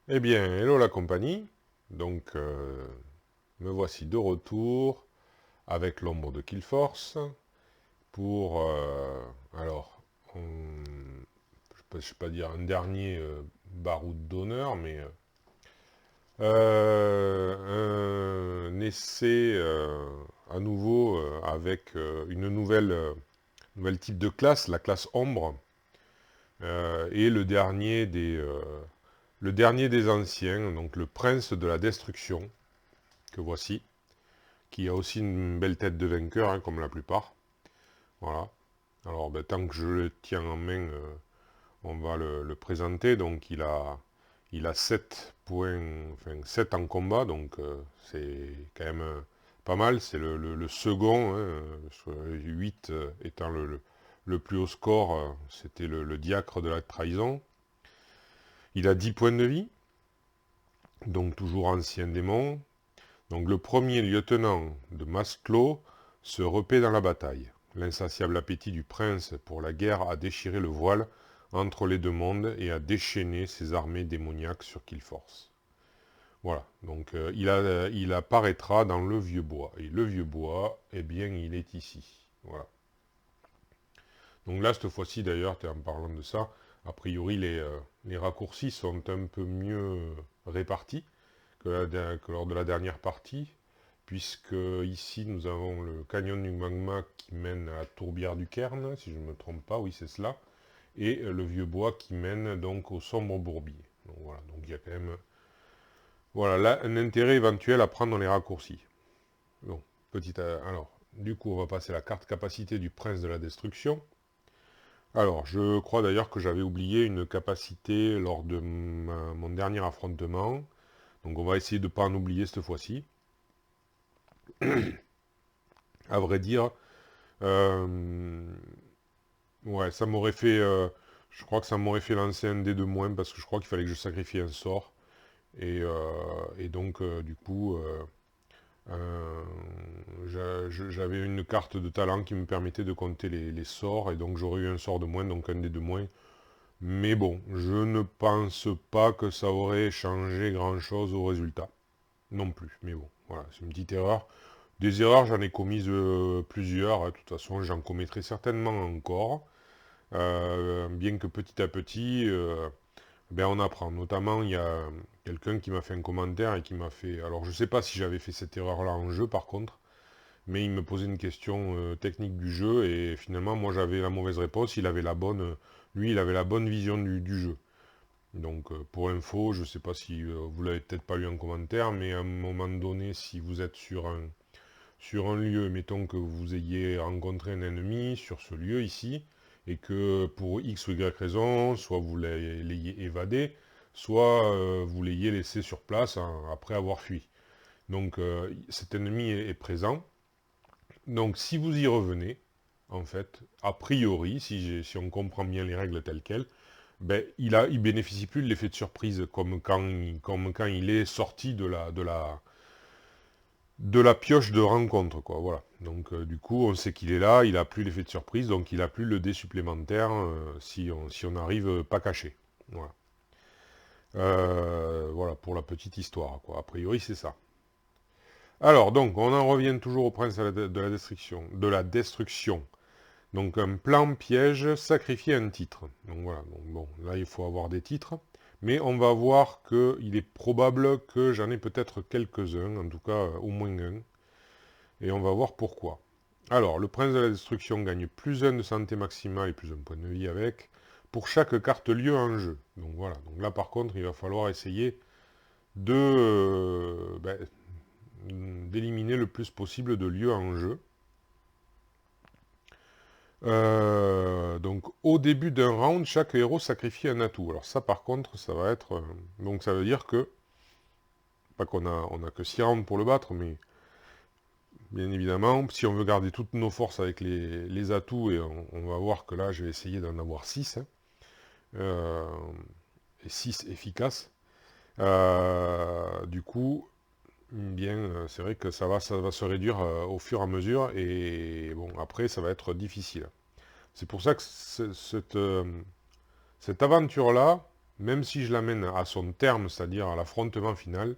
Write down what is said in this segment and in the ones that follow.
Eh bien, hello la compagnie. Donc, me voici de retour avec l'ombre de Killforce pour, alors, je ne sais pas dire un dernier baroud d'honneur, mais un essai à nouveau avec une nouvelle type de classe, la classe ombre, et le dernier des anciens, donc le prince de la destruction, que voici, qui a aussi une belle tête de vainqueur, hein, comme la plupart. Voilà. Alors, ben, tant que je le tiens en main, on va le présenter. Donc, il a 7 points, enfin 7 en combat, donc c'est quand même pas mal. C'est le second, hein, 8 étant le plus haut score, c'était le diacre de la trahison. Il a 10 points de vie, donc toujours ancien démon. Donc le premier lieutenant de Masclo se repaît dans la bataille. L'insatiable appétit du prince pour la guerre a déchiré le voile entre les deux mondes et a déchaîné ses armées démoniaques sur Killforce. Voilà, donc il apparaîtra dans le vieux bois. Et le vieux bois, eh bien, il est ici. Voilà. Donc là, cette fois-ci, d'ailleurs, en parlant de ça, a priori, les raccourcis sont un peu mieux répartis que lors de la dernière partie, puisque ici nous avons le canyon du magma qui mène à la tourbière du Cairn, si je ne me trompe pas, oui c'est cela, et le vieux bois qui mène donc au sombre bourbier. Donc voilà, donc il y a quand même voilà, là, un intérêt éventuel à prendre dans les raccourcis. Bon, alors, du coup on va passer à la carte capacité du prince de la destruction. Alors, je crois d'ailleurs que j'avais oublié une capacité lors de mon dernier affrontement, donc on va essayer de ne pas en oublier cette fois-ci. À vrai dire, Euh, ouais, ça m'aurait fait. Je crois que ça m'aurait fait lancer un dé de moins parce que je crois qu'il fallait que je sacrifie un sort. Et donc, du coup, euh, j'avais une carte de talent qui me permettait de compter les sorts. Et donc, j'aurais eu un sort de moins, donc un dé de moins. Mais bon, je ne pense pas que ça aurait changé grand-chose au résultat. Non plus. Mais bon, voilà, c'est une petite erreur. Des erreurs, j'en ai commises plusieurs. De toute façon, j'en commettrai certainement encore. Bien que petit à petit, ben on apprend. Notamment, il y a quelqu'un qui m'a fait un commentaire et qui m'a fait... Alors, je ne sais pas si j'avais fait cette erreur-là en jeu, par contre, mais il me posait une question technique du jeu, et finalement, moi, j'avais la mauvaise réponse, il avait la bonne... lui, il avait la bonne vision du jeu. Donc, pour info, je ne sais pas si vous l'avez peut-être pas lu en commentaire, mais à un moment donné, si vous êtes sur un lieu, mettons que vous ayez rencontré un ennemi sur ce lieu ici, et que pour X ou Y raison, soit vous l'ayez évadé, soit vous l'ayez laissé sur place après avoir fui. Donc cet ennemi est présent. Donc si vous y revenez, en fait, a priori, si on comprend bien les règles telles quelles, ben, il bénéficie plus de l'effet de surprise comme quand il est sorti de la pioche de rencontre, quoi, voilà. Donc du coup, on sait qu'il est là, il a plus l'effet de surprise, donc il a plus le dé supplémentaire si on n'arrive pas caché. Voilà. Voilà pour la petite histoire, quoi. A priori, c'est ça. Alors, donc, on en revient toujours au prince de la destruction. De la destruction. Donc, un plan piège, sacrifier un titre. Donc voilà, donc, bon, là, il faut avoir des titres. Mais on va voir qu'il est probable que j'en ai peut-être quelques-uns, en tout cas au moins un. Et on va voir pourquoi. Alors, le prince de la destruction gagne plus 1 de santé maximale et plus un point de vie avec, pour chaque carte lieu en jeu. Donc voilà, donc là par contre, il va falloir essayer d'éliminer le plus possible de lieux en jeu. Donc au début d'un round, chaque héros sacrifie un atout. Alors ça par contre, ça va être... donc ça veut dire que, pas qu'on a que 6 rounds pour le battre, mais bien évidemment, si on veut garder toutes nos forces avec les atouts, et on va voir que là, je vais essayer d'en avoir 6, hein, euh, et 6 efficaces. Du coup, bien, c'est vrai que ça va se réduire au fur et à mesure, et bon, après, ça va être difficile. C'est pour ça que cette aventure-là, même si je l'amène à son terme, c'est-à-dire à l'affrontement final,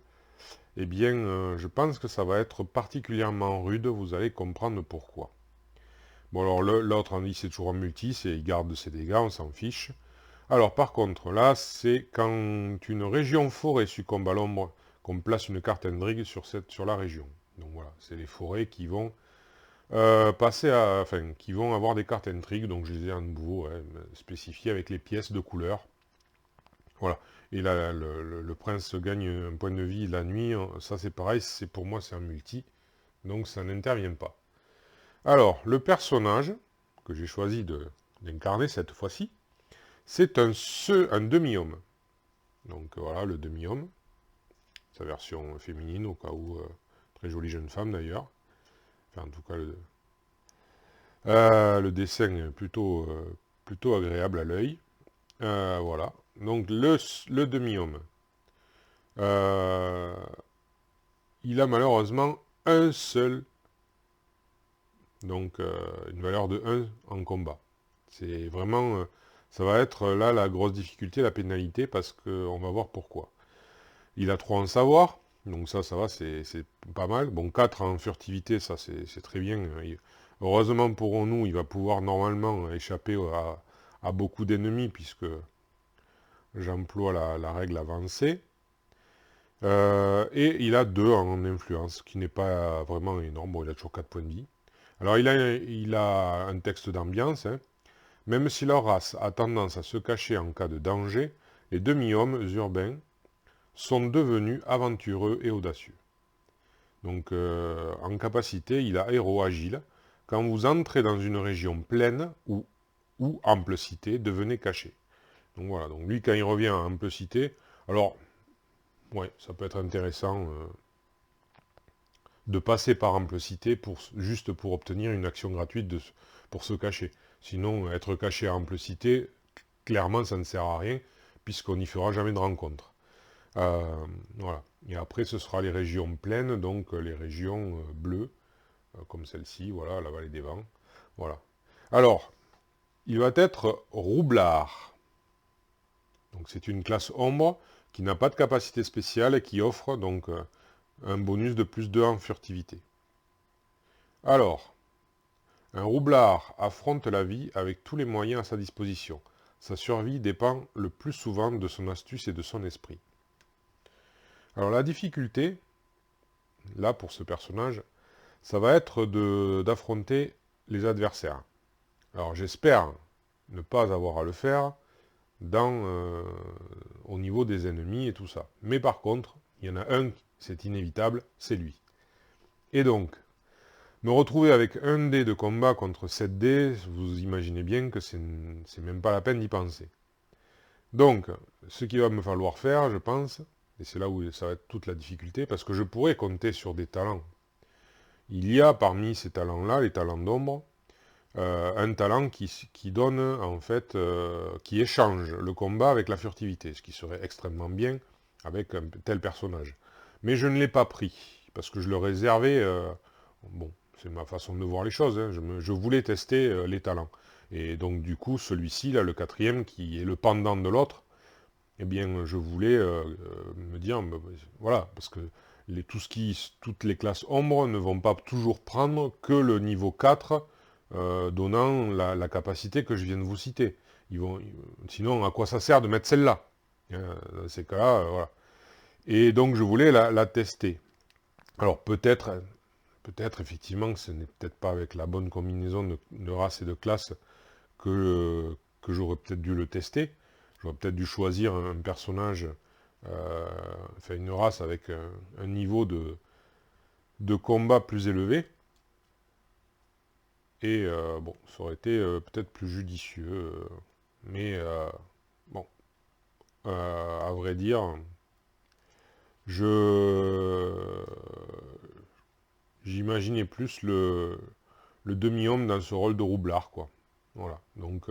eh bien, je pense que ça va être particulièrement rude, vous allez comprendre pourquoi. Bon, alors l'autre, on dit c'est toujours en multi, il garde ses dégâts, on s'en fiche. Alors, par contre, là, c'est quand une région forêt succombe à l'ombre, qu'on place une carte intrigue sur la région. Donc voilà, c'est les forêts qui vont qui vont avoir des cartes intrigues, donc je les ai à nouveau spécifiées avec les pièces de couleur. Voilà. Et là, le prince gagne un point de vie la nuit, ça c'est pareil, pour moi c'est un multi, donc ça n'intervient pas. Alors, le personnage que j'ai choisi d'incarner cette fois-ci, c'est un demi-homme. Donc voilà, le demi-homme, sa version féminine, au cas où, très jolie jeune femme d'ailleurs. Enfin, en tout cas, le dessin est plutôt agréable à l'œil. Voilà. Donc le demi-homme. Euh, il a malheureusement un seul, donc une valeur de 1 en combat. C'est vraiment, ça va être là la grosse difficulté, la pénalité, parce qu'on va voir pourquoi. Il a 3 en savoir, donc ça va, c'est pas mal. Bon, 4 en furtivité, ça c'est très bien. Heureusement pour nous, il va pouvoir normalement échapper à beaucoup d'ennemis, puisque j'emploie la règle avancée. Et il a 2 en influence, ce qui n'est pas vraiment énorme. Bon, il a toujours 4 points de vie. Alors, il a un texte d'ambiance. Hein. Même si leur race a tendance à se cacher en cas de danger, les demi-hommes urbains sont devenus aventureux et audacieux. Donc, en capacité, il a héros agile. Quand vous entrez dans une région pleine ou ample cité, devenez caché. Donc voilà, donc lui, quand il revient à ample cité, alors, ouais, ça peut être intéressant de passer par ample cité juste pour obtenir une action gratuite pour se cacher. Sinon, être caché à ample cité, clairement, ça ne sert à rien, puisqu'on n'y fera jamais de rencontre. Voilà. Et après, ce sera les régions pleines, donc les régions bleues, comme celle-ci, voilà, la vallée des vents. Voilà. Alors, il va être roublard. Donc c'est une classe ombre qui n'a pas de capacité spéciale et qui offre donc un bonus de plus 2 en furtivité. Alors, un roublard affronte la vie avec tous les moyens à sa disposition. Sa survie dépend le plus souvent de son astuce et de son esprit. Alors la difficulté, là pour ce personnage, ça va être d'affronter les adversaires. Alors j'espère ne pas avoir à le faire au niveau des ennemis et tout ça. Mais par contre, il y en a un, c'est inévitable, c'est lui. Et donc, me retrouver avec un dé de combat contre 7 dés, vous imaginez bien que c'est même pas la peine d'y penser. Donc, ce qu'il va me falloir faire, je pense, et c'est là où ça va être toute la difficulté, parce que je pourrais compter sur des talents. Il y a parmi ces talents-là, les talents d'ombre, un talent qui donne, en fait, qui échange le combat avec la furtivité, ce qui serait extrêmement bien avec un tel personnage. Mais je ne l'ai pas pris, parce que je le réservais, bon, c'est ma façon de voir les choses, hein, je voulais tester les talents. Et donc du coup, celui-ci, là, le 4e, qui est le pendant de l'autre, eh bien, je voulais me dire, voilà, parce que toutes les classes ombres ne vont pas toujours prendre que le niveau 4, donnant la capacité que je viens de vous citer. Sinon, à quoi ça sert de mettre celle-là? Dans ces cas-là, voilà. Et donc, je voulais la tester. Alors, peut-être, effectivement, ce n'est peut-être pas avec la bonne combinaison de race et de classe que j'aurais peut-être dû le tester. J'aurais peut-être dû choisir un personnage, enfin une race avec un niveau de combat plus élevé. Et bon, ça aurait été peut-être plus judicieux. Mais bon, à vrai dire, j'imaginais plus le demi-homme dans ce rôle de roublard, quoi. Voilà. Donc,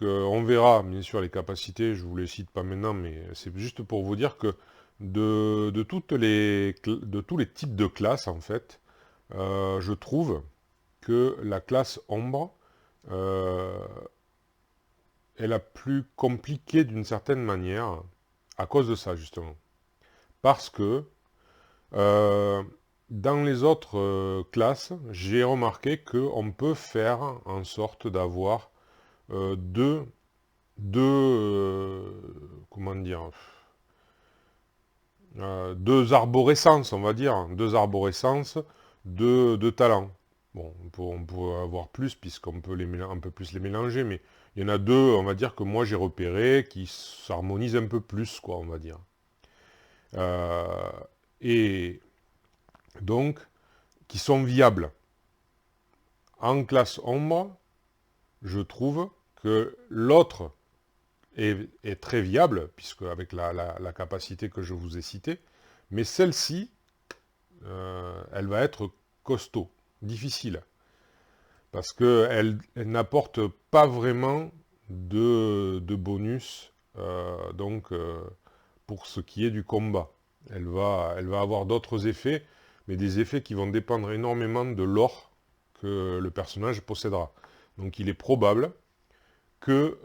on verra bien sûr les capacités, je vous les cite pas maintenant, mais c'est juste pour vous dire que de tous les types de classes, en fait, je trouve que la classe ombre est la plus compliquée d'une certaine manière, à cause de ça, justement. Parce que, dans les autres classes, j'ai remarqué qu'on peut faire en sorte d'avoir comment dire, deux arborescences, on va dire, deux arborescences de talents. Bon, on peut avoir plus puisqu'on peut un peu plus les mélanger, mais il y en a deux, on va dire, que moi j'ai repéré qui s'harmonisent un peu plus, quoi, on va dire. Euh, et donc, qui sont viables. En classe ombre, je trouve que l'autre est très viable, puisque avec la capacité que je vous ai citée, mais celle-ci, elle va être costaud, difficile, parce qu'elle n'apporte pas vraiment de bonus pour ce qui est du combat. Elle va avoir d'autres effets, mais des effets qui vont dépendre énormément de l'or que le personnage possédera. Donc il est probable que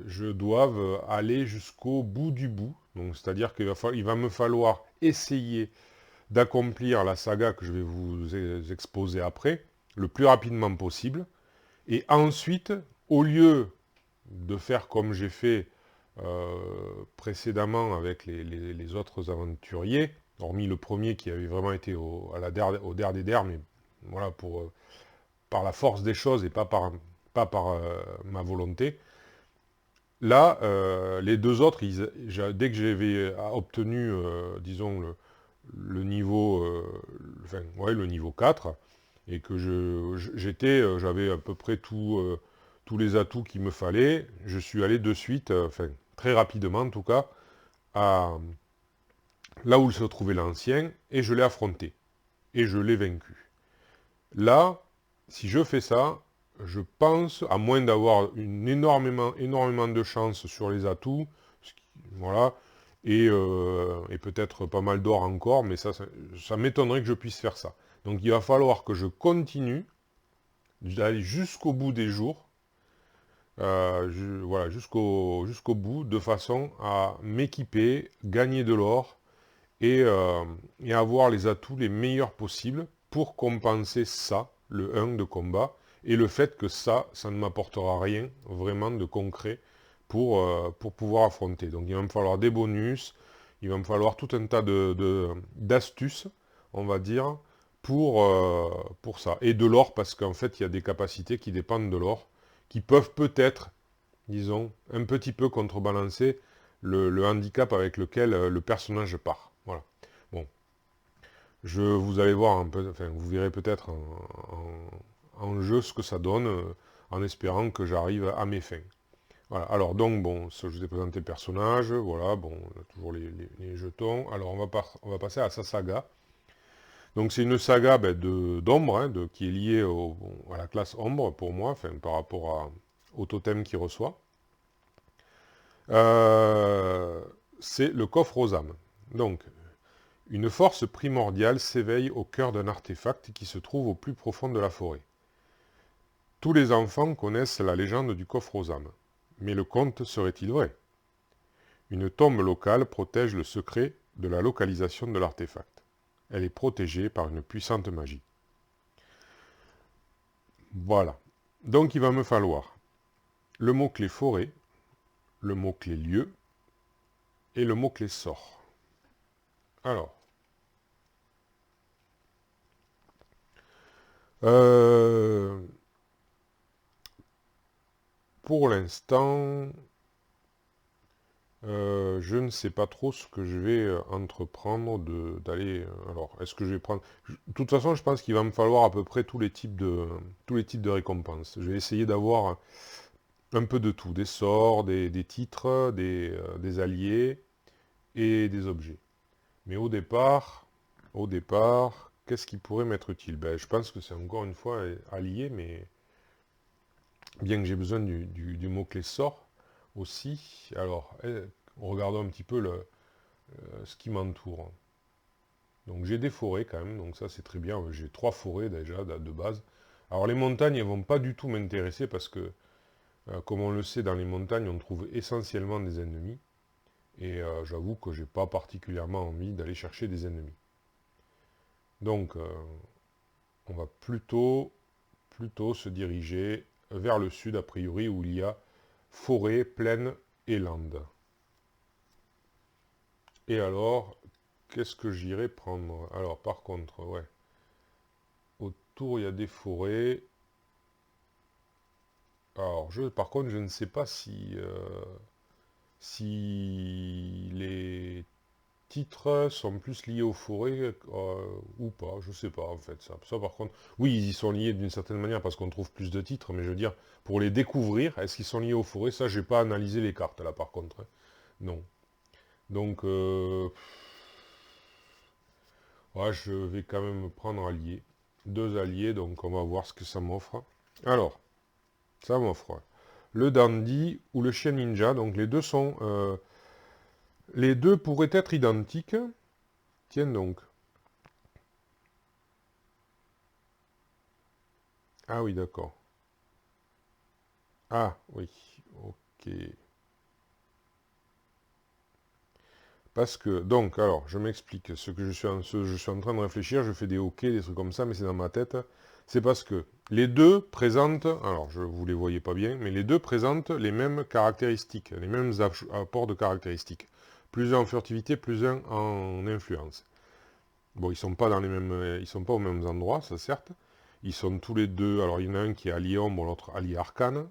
je doive aller jusqu'au bout du bout. Donc c'est-à-dire qu'il va me falloir essayer d'accomplir la saga que je vais vous exposer après, le plus rapidement possible. Et ensuite, au lieu de faire comme j'ai fait précédemment avec les autres aventuriers, hormis le premier qui avait vraiment été au der des der, mais voilà, par la force des choses et pas par ma volonté. Là, les deux autres, dès que j'avais obtenu, disons, le niveau, le niveau 4, et que j'avais à peu près tous les atouts qu'il me fallait, je suis allé de suite, très rapidement en tout cas, à là où se trouvait l'ancien, et je l'ai affronté, et je l'ai vaincu. Là, si je fais ça, je pense, à moins d'avoir énormément de chance sur les atouts, voilà, et peut-être pas mal d'or encore, mais ça m'étonnerait que je puisse faire ça. Donc il va falloir que je continue d'aller jusqu'au bout des jours, voilà, jusqu'au bout, de façon à m'équiper, gagner de l'or, et avoir les atouts les meilleurs possibles pour compenser ça, le 1 de combat, et le fait que ça ne m'apportera rien vraiment de concret pour pouvoir affronter. Donc il va me falloir des bonus, il va me falloir tout un tas d'astuces, on va dire, pour ça. Et de l'or, parce qu'en fait, il y a des capacités qui dépendent de l'or, qui peuvent peut-être, disons, un petit peu contrebalancer le handicap avec lequel le personnage part. Voilà. Bon, vous allez voir un peu, enfin, vous verrez peut-être en jeu ce que ça donne, en espérant que j'arrive à mes fins. Voilà. Alors donc, bon, je vous ai présenté le personnage, voilà, bon, on a toujours les jetons. Alors on va passer à sa saga. Donc c'est une saga d'ombre, hein, qui est liée à la classe ombre pour moi, enfin, par rapport au totem qu'il reçoit. C'est le coffre aux âmes. Donc, une force primordiale s'éveille au cœur d'un artefact qui se trouve au plus profond de la forêt. Tous les enfants connaissent la légende du coffre aux âmes. Mais le conte serait-il vrai? Une tombe locale protège le secret de la localisation de l'artefact. Elle est protégée par une puissante magie. Voilà. Donc il va me falloir le mot-clé forêt, le mot-clé lieu et le mot-clé sort. Alors, pour l'instant, je ne sais pas trop ce que je vais entreprendre d'aller. Alors, est-ce que je vais prendre. De toute façon, je pense qu'il va me falloir à peu près tous les types de récompenses. Je vais essayer d'avoir un peu de tout, des sorts, des titres, des alliés et des objets. Mais au départ, qu'est-ce qui pourrait m'être utile? Ben, je pense que c'est encore une fois allié, mais bien que j'ai besoin du mot-clé sort aussi. Alors, regardons un petit peu ce qui m'entoure. Donc j'ai des forêts quand même, donc ça c'est très bien. J'ai 3 forêts déjà de base. Alors les montagnes, elles vont pas du tout m'intéresser parce que Comme on le sait, dans les montagnes, on trouve essentiellement des ennemis. Et j'avoue que j'ai pas particulièrement envie d'aller chercher des ennemis. Donc, on va plutôt se diriger vers le sud, a priori, où il y a forêt, plaine et lande. Et alors, qu'est-ce que j'irai prendre? Alors, par contre, ouais. Autour, il y a des forêts. Alors, par contre, je ne sais pas si les titres sont plus liés aux forêts ou pas. Je sais pas, en fait. Ça, par contre, oui, ils y sont liés d'une certaine manière parce qu'on trouve plus de titres, mais je veux dire, pour les découvrir, est-ce qu'ils sont liés aux forêts? Ça, j'ai pas analysé les cartes, là, par contre, hein. Non. Donc, ouais, je vais quand même prendre alliés. Deux alliés, donc on va voir ce que ça m'offre. Alors, ça m'offre le dandy ou le chien ninja. Donc les deux sont... les deux pourraient être identiques. Tiens donc. Ah oui, d'accord. Ah oui, ok. Parce que, donc, alors, je m'explique. Je suis en train de réfléchir, je fais des hoquets, des trucs comme ça, mais c'est dans ma tête. C'est parce que les deux présentent, alors, vous les voyez pas bien, mais les deux présentent les mêmes caractéristiques, les mêmes apports de caractéristiques. Plus un en furtivité, plus un en influence. Bon, ils sont pas aux mêmes endroits, ça certes. Ils sont tous les deux, alors il y en a un qui est allié ombre, l'autre allié arcane.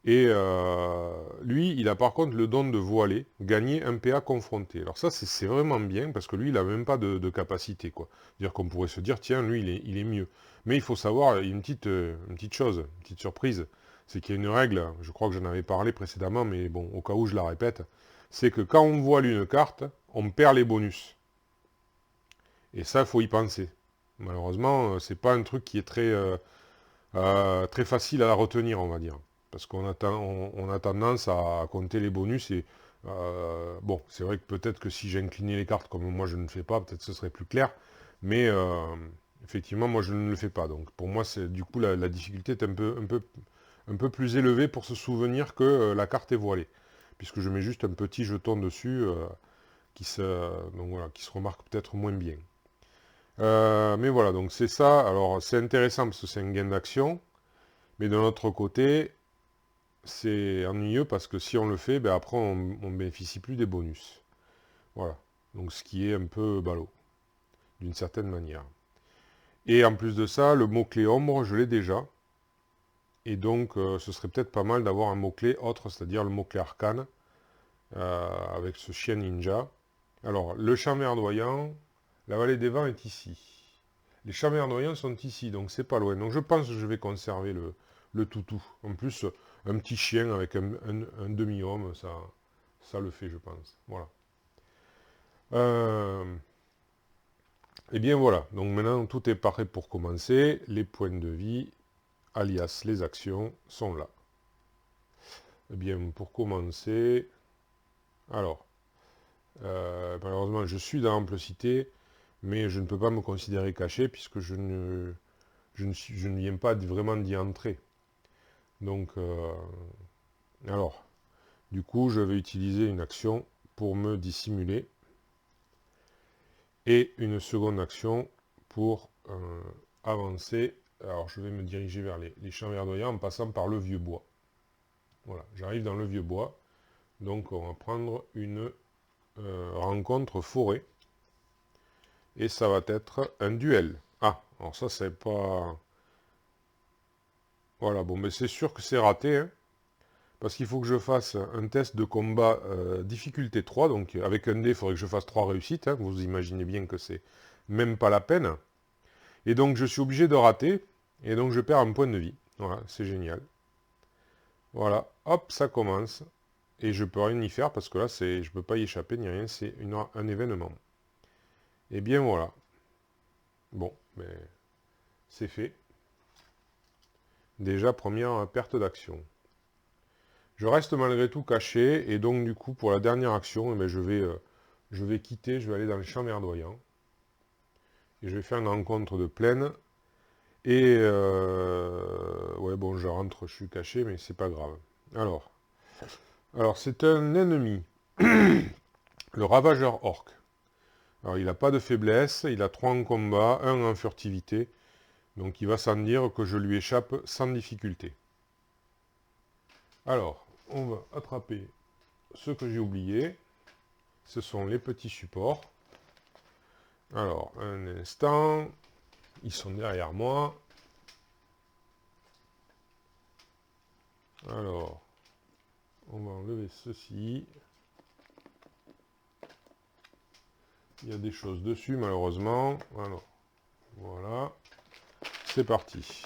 Et lui, il a par contre le don de voiler, gagner un PA confronté. Alors ça, c'est vraiment bien, parce que lui, il n'a même pas de capacité, quoi. C'est-à-dire qu'on pourrait se dire, tiens, lui, il est mieux. Mais il faut savoir, il y a une petite chose, une petite surprise, c'est qu'il y a une règle, je crois que j'en avais parlé précédemment, mais bon, au cas où je la répète, c'est que quand on voile une carte, on perd les bonus. Et ça, il faut y penser. Malheureusement, c'est pas un truc qui est très facile à retenir, on va dire. Parce on a tendance à compter les bonus et bon, c'est vrai que peut-être que si j'inclinais les cartes comme moi je ne le fais pas, peut-être ce serait plus clair. Mais effectivement, moi je ne le fais pas. Donc pour moi, c'est du coup la difficulté est un peu plus élevée pour se souvenir que la carte est voilée. Puisque je mets juste un petit jeton dessus donc voilà, qui se remarque peut-être moins bien. Mais voilà, donc c'est ça. Alors c'est intéressant parce que c'est un gain d'action. Mais de l'autre côté, c'est ennuyeux parce que si on le fait, ben après on ne bénéficie plus des bonus. Voilà. Donc ce qui est un peu ballot, d'une certaine manière. Et en plus de ça, le mot-clé ombre, je l'ai déjà. Et donc ce serait peut-être pas mal d'avoir un mot-clé autre, c'est-à-dire le mot-clé arcane, avec ce chien ninja. Alors, le champ verdoyant, la vallée des vents est ici. Les champs verdoyants sont ici, donc c'est pas loin. Donc je pense que je vais conserver le toutou. En plus, un petit chien avec un demi-homme, ça le fait, je pense. Voilà. Et bien voilà. Donc maintenant, tout est paré pour commencer. Les points de vie, alias les actions, sont là. Eh bien, pour commencer... Alors, malheureusement, je suis dans l'ample cité, mais je ne peux pas me considérer caché puisque je ne viens pas vraiment d'y entrer. Donc, alors, du coup, je vais utiliser une action pour me dissimuler et une seconde action pour avancer. Alors, je vais me diriger vers les champs verdoyants en passant par le vieux bois. Voilà, j'arrive dans le vieux bois. Donc, on va prendre une rencontre forêt. Et ça va être un duel. Ah, alors ça, c'est pas... Voilà, bon, mais c'est sûr que c'est raté, hein, parce qu'il faut que je fasse un test de combat difficulté 3, donc avec un dé, il faudrait que je fasse 3 réussites, hein, vous imaginez bien que c'est même pas la peine. Et donc, je suis obligé de rater, et donc je perds un point de vie. Voilà, c'est génial. Voilà, hop, ça commence. Et je peux rien y faire, parce que là, je peux pas y échapper, ni rien, c'est un événement. Et bien voilà. Bon, mais c'est fait. Déjà, première perte d'action. Je reste malgré tout caché, et donc du coup, pour la dernière action, eh bien, je vais quitter, je vais aller dans le champ verdoyant. Et je vais faire une rencontre de plaine. Et ouais, bon, je rentre, je suis caché, mais c'est pas grave. Alors c'est un ennemi, le ravageur orc. Alors il n'a pas de faiblesse, il a 3 en combat, 1 en furtivité. Donc il va sans dire que je lui échappe sans difficulté. Alors, on va attraper ce que j'ai oublié. Ce sont les petits supports. Alors, un instant. Ils sont derrière moi. Alors, on va enlever ceci. Il y a des choses dessus, malheureusement. Alors, voilà. C'est parti.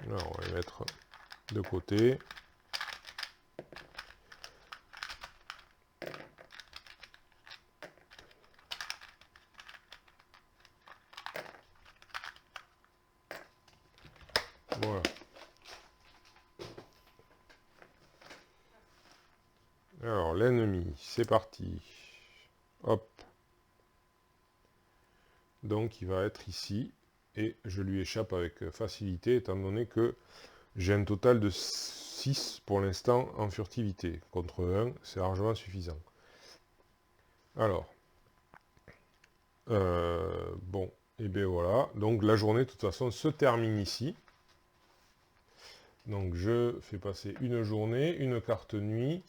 Alors, on va les mettre de côté. Voilà. Alors, l'ennemi, c'est parti. Hop. Donc, il va être ici. Et je lui échappe avec facilité, étant donné que j'ai un total de 6 pour l'instant en furtivité. Contre 1, c'est largement suffisant. Alors. Bon, et bien voilà. Donc, la journée, de toute façon, se termine ici. Donc, je fais passer une journée, une carte nuit.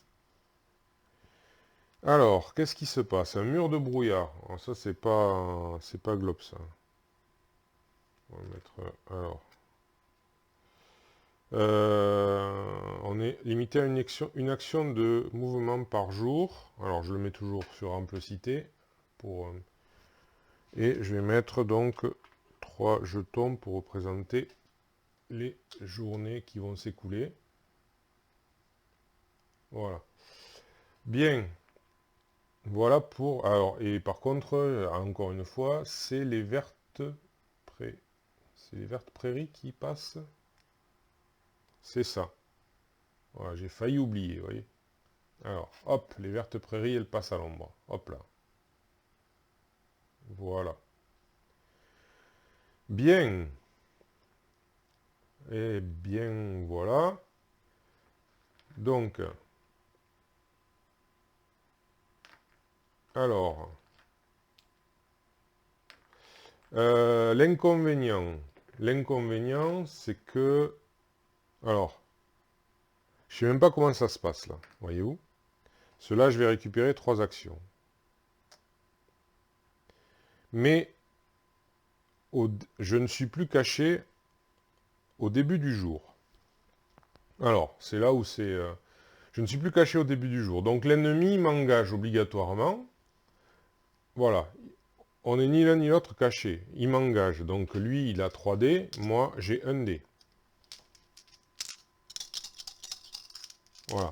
Alors, qu'est-ce qui se passe? Un mur de brouillard. Alors, ça, c'est pas Globe, ça. On va mettre... Alors... on est limité à une action de mouvement par jour. Alors, je le mets toujours sur amplicité. Et je vais mettre donc 3 jetons pour représenter les journées qui vont s'écouler. Voilà. Bien. Voilà pour... Alors, et par contre, encore une fois, c'est les vertes prairies qui passent. C'est ça. Voilà, j'ai failli oublier, vous voyez. Alors, hop, les vertes prairies, elles passent à l'ombre. Hop là. Voilà. Bien. Et bien, voilà. Donc, alors, l'inconvénient, c'est que, alors, je sais même pas comment ça se passe là, voyez-vous. Cela, je vais récupérer 3 actions. Mais, je ne suis plus caché au début du jour. Alors, c'est là où c'est... je ne suis plus caché au début du jour. Donc, l'ennemi m'engage obligatoirement. Voilà. On n'est ni l'un ni l'autre caché. Il m'engage. Donc, lui, il a 3 dés. Moi, j'ai 1 dé. Voilà.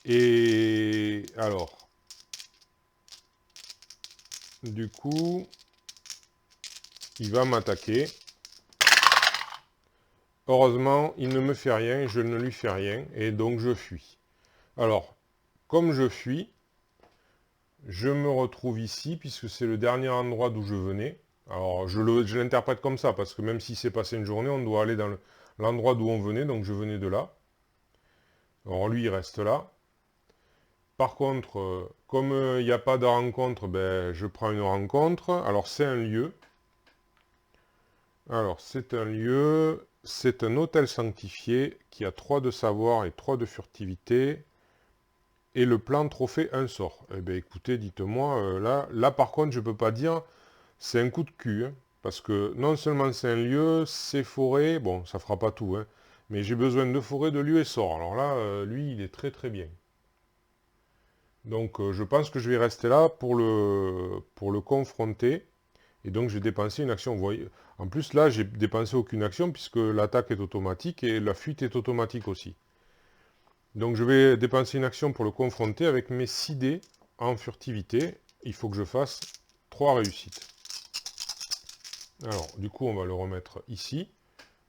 Et alors, du coup, il va m'attaquer. Heureusement, il ne me fait rien, je ne lui fais rien, et donc je fuis. Alors, comme je fuis, je me retrouve ici, puisque c'est le dernier endroit d'où je venais. Alors, je l'interprète comme ça, parce que même si c'est passé une journée, on doit aller dans l'endroit d'où on venait, donc je venais de là. Alors lui, il reste là. Par contre, comme il n'y a pas de rencontre, ben, je prends une rencontre. Alors, c'est un lieu. Alors, c'est un lieu, c'est un hôtel sanctifié qui a 3 de savoir et 3 de furtivité. Et le plan trophée, un sort. Eh bien, écoutez, dites-moi, là, par contre, je ne peux pas dire, c'est un coup de cul. Hein, parce que non seulement c'est un lieu, c'est forêt, bon, ça fera pas tout, hein, mais j'ai besoin de forêt, de lieu et sort. Alors là, lui, il est très très bien. Donc, je pense que je vais rester là pour le confronter. Et donc, j'ai dépensé une action. Vous voyez, en plus, là, j'ai dépensé aucune action puisque l'attaque est automatique et la fuite est automatique aussi. Donc, je vais dépenser une action pour le confronter avec mes 6 dés en furtivité. Il faut que je fasse 3 réussites. Alors, du coup, on va le remettre ici.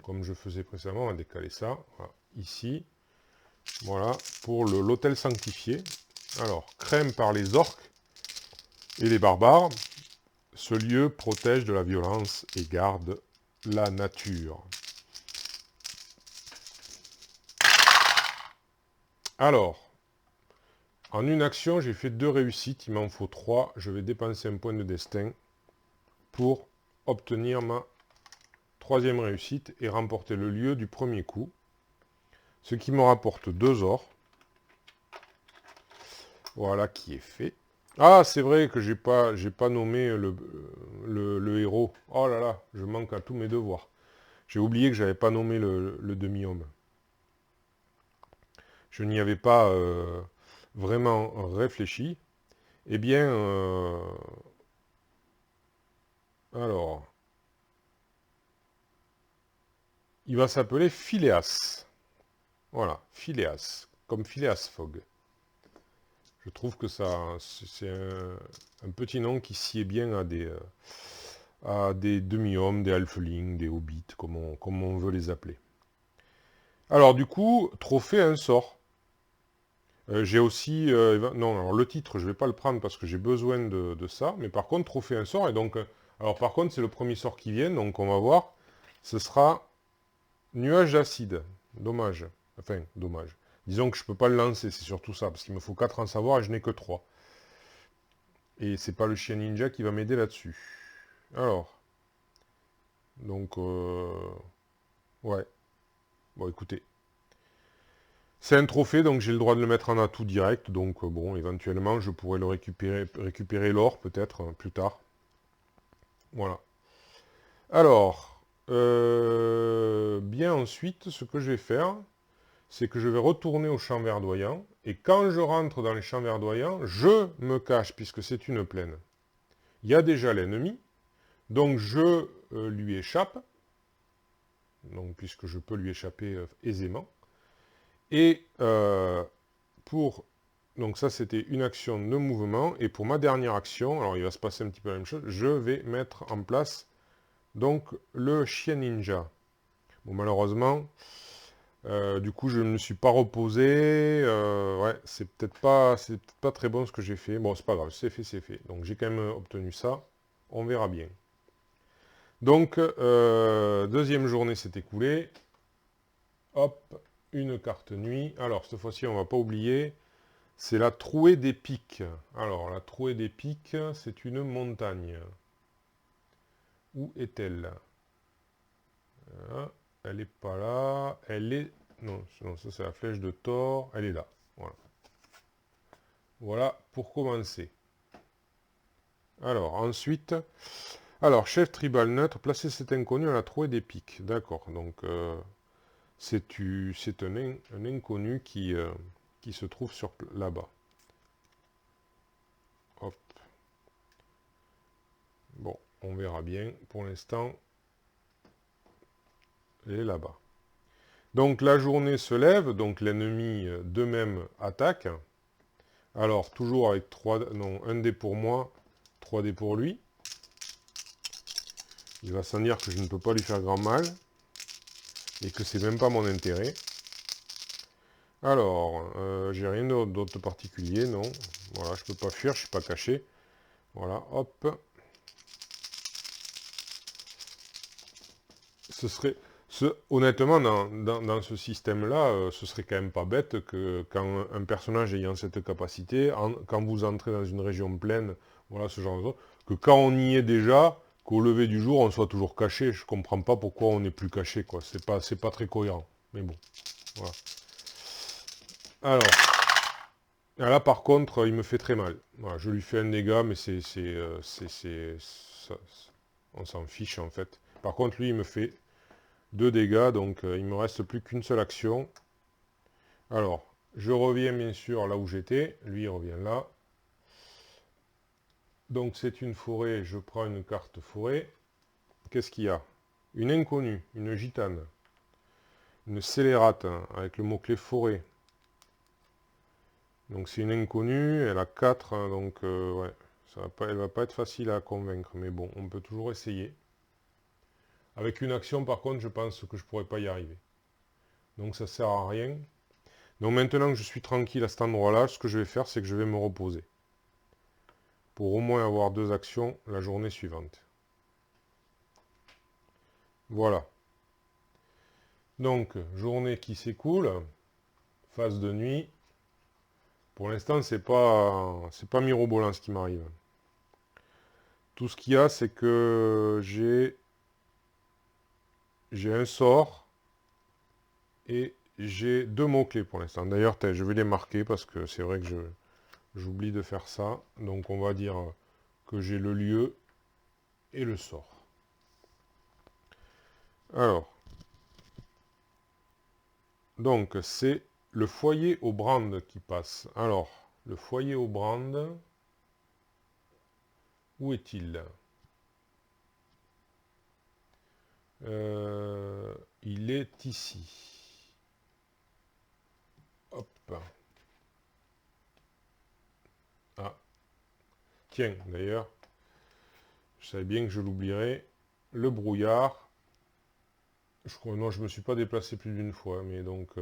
Comme je faisais précédemment, on va décaler ça. Voilà, ici. Voilà, pour l'hôtel sanctifié. Alors, crème par les orques. Et les barbares, ce lieu protège de la violence et garde la nature. Alors, en une action, j'ai fait 2 réussites, il m'en faut 3. Je vais dépenser un point de destin pour obtenir ma 3e réussite et remporter le lieu du premier coup. Ce qui me rapporte 2 ors. Voilà qui est fait. Ah, c'est vrai que j'ai pas nommé le héros. Oh là là, je manque à tous mes devoirs. J'ai oublié que j'avais pas nommé le demi-homme. Je n'y avais pas vraiment réfléchi. Eh bien, alors, il va s'appeler Phileas. Voilà, Phileas, comme Phileas Fogg. Je trouve que ça, c'est un petit nom qui sied bien à des demi-hommes, des halflings, des hobbits, comme on veut les appeler. Alors du coup, trophée un sort. J'ai aussi... non, alors le titre, je ne vais pas le prendre parce que j'ai besoin de ça. Mais par contre, trophée un sort. Et donc, alors par contre, c'est le premier sort qui vient. Donc on va voir. Ce sera nuage d'acide. Dommage. Enfin, dommage. Disons que je ne peux pas le lancer. C'est surtout ça. Parce qu'il me faut 4 en savoir et je n'ai que 3. Et c'est pas le chien ninja qui va m'aider là-dessus. Alors. Donc, ouais. Bon, écoutez. C'est un trophée, donc j'ai le droit de le mettre en atout direct. Donc, bon, éventuellement, je pourrais le récupérer l'or, peut-être, plus tard. Voilà. Alors, bien ensuite, ce que je vais faire, c'est que je vais retourner au champ verdoyant. Et quand je rentre dans les champs verdoyants, je me cache, puisque c'est une plaine. Il y a déjà l'ennemi. Donc, je lui échappe. Donc, puisque je peux lui échapper aisément. Et pour... Donc ça, c'était une action de mouvement. Et pour ma dernière action, alors il va se passer un petit peu la même chose, je vais mettre en place donc le chien ninja. Bon, malheureusement, du coup, je ne me suis pas reposé. Ouais, c'est peut-être pas très bon ce que j'ai fait. Bon, c'est pas grave, c'est fait, c'est fait. Donc j'ai quand même obtenu ça. On verra bien. Donc, deuxième journée s'est écoulée. Hop, une carte nuit. Alors, cette fois-ci, on ne va pas oublier, c'est la trouée des pics. Alors, la trouée des pics, c'est une montagne. Où est-elle? Elle n'est pas là. Elle est... Non, ça c'est la flèche de Thor. Elle est là. Voilà. Voilà pour commencer. Alors, ensuite... Alors, chef tribal neutre, placez cet inconnu à la trouée des pics. D'accord, donc... c'est un inconnu qui se trouve là-bas. Hop. Bon, on verra bien. Pour l'instant, elle est là-bas. Donc la journée se lève, donc l'ennemi de même attaque. Alors, toujours avec 3... Non, 1 dé pour moi, 3 dés pour lui. Il va sans dire que je ne peux pas lui faire grand mal. Et que c'est même pas mon intérêt. Alors, j'ai rien d'autre particulier, non. Voilà, je peux pas fuir, je suis pas caché. Voilà, hop. Ce serait... honnêtement, dans ce système-là, ce serait quand même pas bête que quand un personnage ayant cette capacité, quand vous entrez dans une région pleine, voilà ce genre de choses, que quand on y est déjà, qu'au lever du jour, on soit toujours caché. Je comprends pas pourquoi on n'est plus caché, quoi. C'est pas très cohérent. Mais bon, voilà. Alors, là par contre, il me fait très mal. Voilà, je lui fais un dégât, mais on s'en fiche en fait. Par contre, lui, il me fait 2 dégâts, donc il me reste plus qu'une seule action. Alors, je reviens bien sûr là où j'étais. Lui, il revient là. Donc, c'est une forêt. Je prends une carte forêt. Qu'est-ce qu'il y a? Une inconnue, une gitane. Une scélérate, hein, avec le mot-clé forêt. Donc, c'est une inconnue. Elle a 4, hein, donc ouais. Elle va pas être facile à convaincre. Mais bon, on peut toujours essayer. Avec une action, par contre, je pense que je pourrais pas y arriver. Donc, ça sert à rien. Donc maintenant que je suis tranquille à cet endroit-là, ce que je vais faire, c'est que je vais me reposer. pour au moins avoir 2 actions la journée suivante. Voilà. Donc, journée qui s'écoule, phase de nuit. Pour l'instant, c'est pas mirobolant ce qui m'arrive. Tout ce qu'il y a, c'est que j'ai un sort et j'ai 2 mots-clés pour l'instant. D'ailleurs, je vais les marquer parce que c'est vrai que j'oublie de faire ça. Donc, on va dire que j'ai le lieu et le sort. Alors, donc, c'est le foyer au brand qui passe. Alors, le foyer au brand, où est-il? Il est ici. Hop. Ah, tiens, d'ailleurs, je savais bien que je l'oublierais. Le brouillard. Je crois, non, je me suis pas déplacé plus d'une fois, mais donc,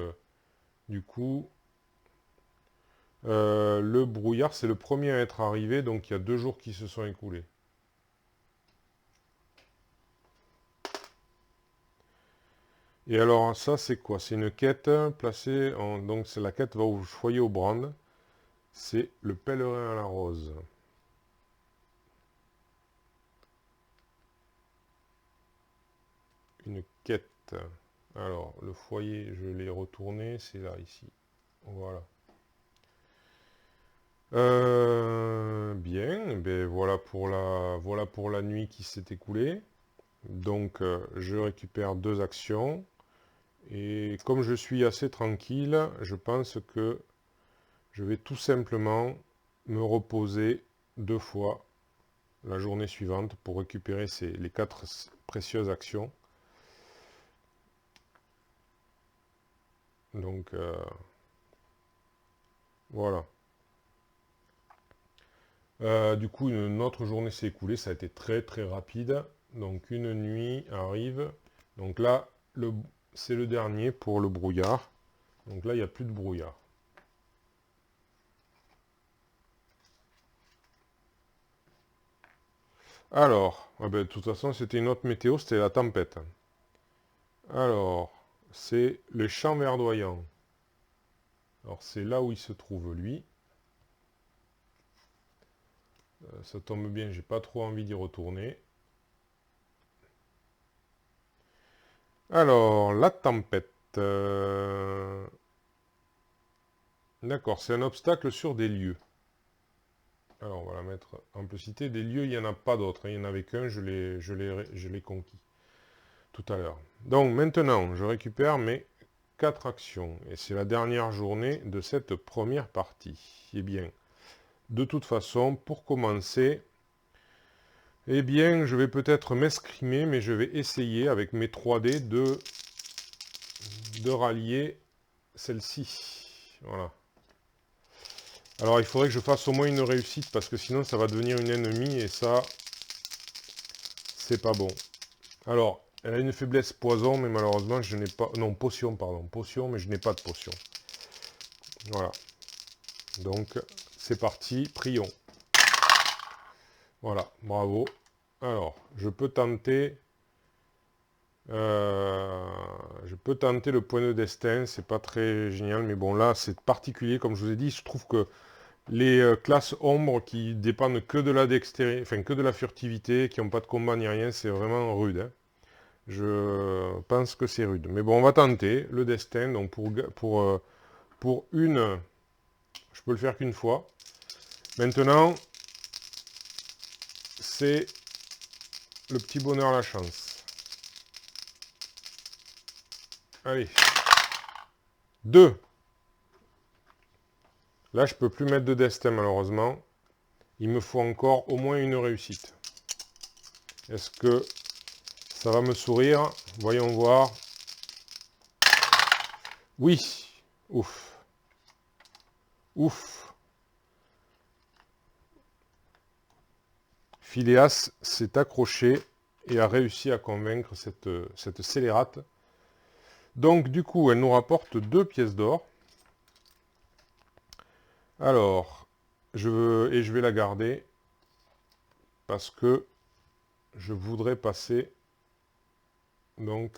du coup, le brouillard, c'est le premier à être arrivé, donc il y a 2 jours qui se sont écoulés. Et alors, ça, c'est quoi? C'est une quête placée en... Donc, c'est la quête va au foyer au brand. C'est le pèlerin à la rose. Une quête. Alors, le foyer, je l'ai retourné, c'est là, ici. Voilà. Bien, ben voilà pour la nuit qui s'est écoulée. Donc, je récupère 2 actions. Et comme je suis assez tranquille, je pense que je vais tout simplement me reposer 2 fois la journée suivante pour récupérer les 4 précieuses actions. Donc, voilà. Du coup, une autre journée s'est écoulée, ça a été très très rapide. Donc une nuit arrive. Donc là, c'est le dernier pour le brouillard. Donc là, il n'y a plus de brouillard. Alors, ah ben, de toute façon, c'était une autre météo, c'était la tempête. Alors, c'est les champs verdoyants. Alors c'est là où il se trouve lui. Ça tombe bien, j'ai pas trop envie d'y retourner. Alors, la tempête. D'accord, c'est un obstacle sur des lieux. Alors, on va la mettre en cité. Des lieux, il n'y en a pas d'autres. Il n'y en avait qu'un, je l'ai conquis tout à l'heure. Donc, maintenant, je récupère mes 4 actions. Et c'est la dernière journée de cette première partie. Eh bien, de toute façon, pour commencer, eh bien, je vais peut-être m'escrimer, mais je vais essayer avec mes 3D de rallier celle-ci. Voilà. Alors, il faudrait que je fasse au moins une réussite, parce que sinon, ça va devenir une ennemie, et ça, c'est pas bon. Alors, elle a une faiblesse poison, mais malheureusement, je n'ai pas... Non, potion, pardon. Potion, mais je n'ai pas de potion. Voilà. Donc, c'est parti. Prions. Voilà, bravo. Alors, je peux tenter... le point de destin. C'est pas très génial, mais bon, là, c'est particulier. Comme je vous ai dit, je trouve que les classes ombres qui dépendent que de la dextérité, enfin, que de la furtivité, qui n'ont pas de combat ni rien, c'est vraiment rude, hein. Je pense que c'est rude. Mais bon, on va tenter le destin. Donc pour une, je peux le faire qu'une fois. Maintenant, c'est le petit bonheur, la chance. Allez. 2. Là, je peux plus mettre de destin, malheureusement. Il me faut encore au moins une réussite. Est-ce que ça va me sourire? Voyons voir. Oui. Ouf. Ouf. Phileas s'est accroché et a réussi à convaincre cette scélérate. Donc, du coup, elle nous rapporte 2 pièces d'or. Alors, je vais la garder. parce que je voudrais passer donc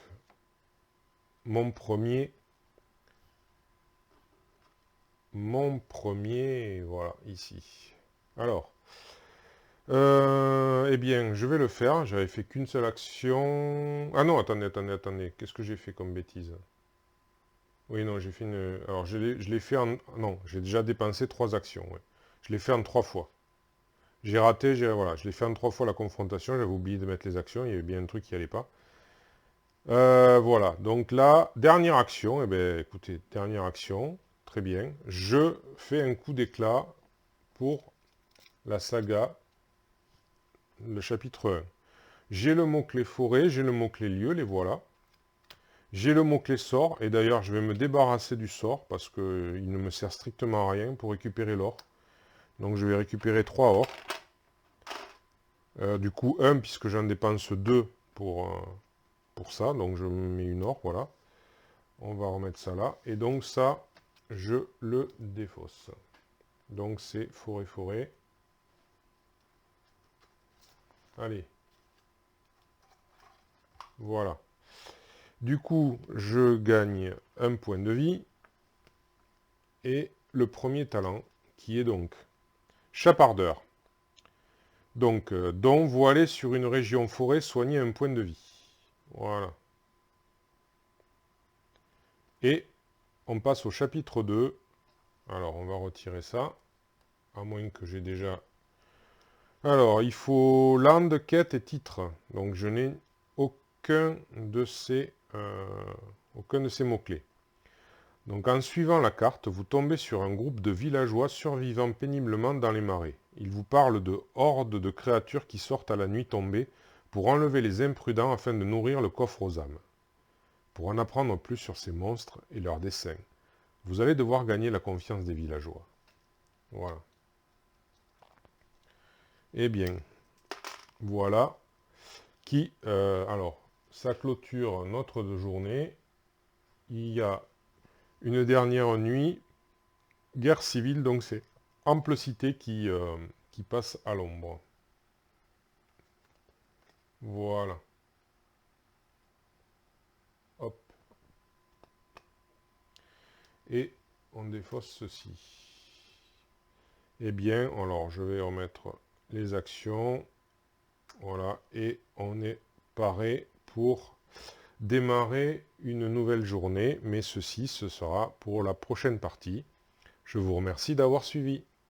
mon premier, voilà, ici. Alors, eh bien, je vais le faire. J'avais fait qu'une seule action. Ah non, attendez. Qu'est-ce que j'ai fait comme bêtise? Oui, non, j'ai fait une... Alors, je l'ai fait en... Non, j'ai déjà dépensé 3 actions, ouais. Je l'ai fait en 3 fois. J'ai raté, voilà, je l'ai fait en 3 fois la confrontation. J'avais oublié de mettre les actions. Il y avait bien un truc qui allait pas. Voilà, donc là, dernière action. Eh bien, écoutez, dernière action. Très bien. Je fais un coup d'éclat pour la saga, le chapitre 1. J'ai le mot-clé forêt, j'ai le mot-clé lieu, les voilà. J'ai le mot-clé sort, et d'ailleurs je vais me débarrasser du sort, parce qu'il ne me sert strictement à rien pour récupérer l'or. Donc je vais récupérer 3 or. Du coup 1, puisque j'en dépense 2 pour ça, donc je mets une or, voilà. On va remettre ça là, et donc ça, je le défausse. Donc c'est forêt. Allez. Voilà. Du coup, je gagne un point de vie. Et le premier talent, qui est donc chapardeur. Donc, dont vous allez sur une région forêt soigner un point de vie. Voilà. Et on passe au chapitre 2. Alors, on va retirer ça. À moins que j'ai déjà... Alors, il faut land, quête et titre. Donc, je n'ai aucun de ces mots-clés. Donc en suivant la carte, vous tombez sur un groupe de villageois survivant péniblement dans les marais. Ils vous parlent de hordes de créatures qui sortent à la nuit tombée pour enlever les imprudents afin de nourrir le coffre aux âmes. Pour en apprendre plus sur ces monstres et leurs desseins, vous allez devoir gagner la confiance des villageois. Voilà. Eh bien, voilà qui... alors, ça clôture notre journée. Il y a une dernière nuit, guerre civile, donc c'est ample cité qui passe à l'ombre. Voilà. Hop. Et on défausse ceci. Eh bien, alors je vais remettre les actions. Voilà. Et on est paré pour démarrer une nouvelle journée. Mais ceci, ce sera pour la prochaine partie. Je vous remercie d'avoir suivi.